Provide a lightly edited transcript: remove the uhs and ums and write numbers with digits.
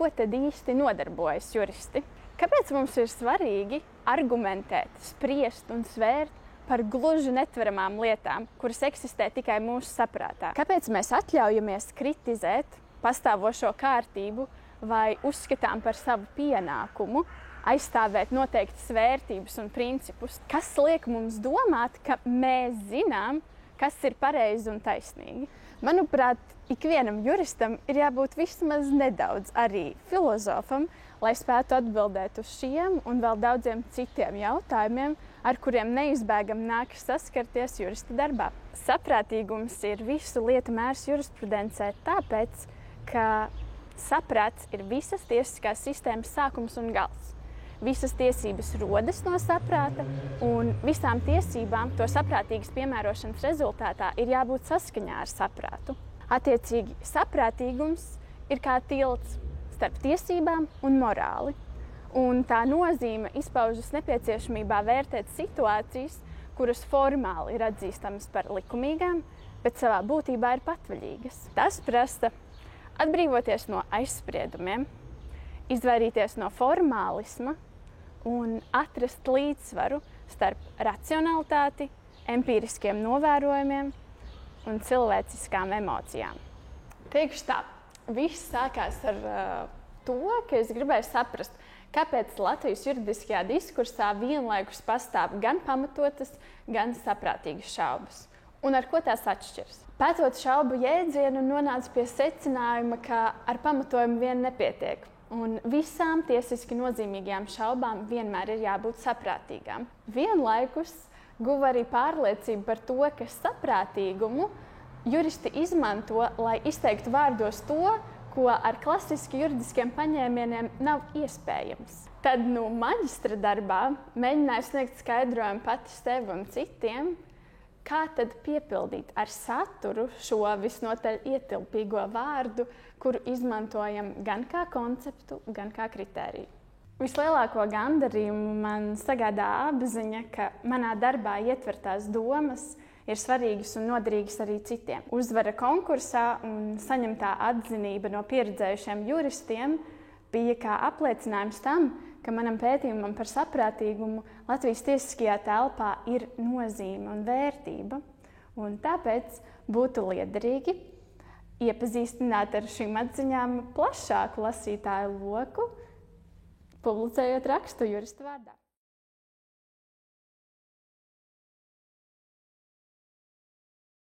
ko tad īsti nodarbojas juristi? Kāpēc mums ir svarīgi argumentēt, spriest un svērt par gluži netveramām lietām, kuras eksistē tikai mūsu saprātā? Kāpēc mēs atļaujamies kritizēt pastāvošo kārtību vai uzskatām par savu pienākumu aizstāvēt noteiktas vērtības un principus? Kas liek mums domāt, ka mēs zinām, kas ir pareizi un taisnīgi? Manuprāt, ikvienam juristam ir jābūt vismaz nedaudz arī filozofam, lai spētu atbildēt uz šiem un vēl daudziem citiem jautājumiem, ar kuriem neizbēgami nākas saskarties jurista darbā. Saprātīgums ir visu lietu mērs jurisprudencē tāpēc, ka saprāts ir visas tiesiskās sistēmas sākums un gals. Visas tiesības rodas no saprāta, un visām tiesībām to saprātīgas piemērošanas rezultātā ir jābūt saskaņā ar saprātu. Attiecīgi, saprātīgums ir kā tilts starp tiesībām un morāli, un tā nozīme izpaužas nepieciešamībā vērtēt situācijas, kuras formāli ir atzīstamas par likumīgām, bet savā būtībā ir patvaļīgas. Tas prasa atbrīvoties no aizspriedumiem, izvairīties no formālisma un atrast līdzsvaru starp racionalitāti, empiriskiem novērojumiem un cilvēciskām emocijām. Teikšu tā, viss sākās ar to, ka es gribēju saprast, kāpēc Latvijas juridiskajā diskursā vienlaikus pastāv gan pamatotas, gan saprātīgas šaubas. Un ar ko tās atšķiras? Pētot šaubu jēdzienu, nonācu pie secinājuma, ka ar pamatojumu vien nepietiek. Un visām tiesiski nozīmīgajām šaubām vienmēr ir jābūt saprātīgām. Vienlaikus guva arī pārliecību par to, ka saprātīgumu juristi izmanto, lai izteiktu vārdos to, ko ar klasiski juridiskiem paņēmieniem nav iespējams. Tad maģistra darbā mēģināju sniegt skaidrojumu pati sev un citiem, kā tad piepildīt ar saturu šo visnotaļ ietilpīgo vārdu, kuru izmantojam gan kā konceptu, gan kā kritēriju. Vislielāko gandarījumu man sagādā apziņa, ka manā darbā ietvertās domas ir svarīgas un noderīgas arī citiem. Uzvara konkursā un saņemtā atzinība no pieredzējušiem juristiem bija kā apliecinājums tam, ka manam pētījumam par saprātīgumu Latvijas tiesiskajā telpā ir nozīme un vērtība. Un tāpēc būtu liederīgi iepazīstināt ar šīm atziņām plašāku lasītāju loku, publicējot rakstu jurista vārdā.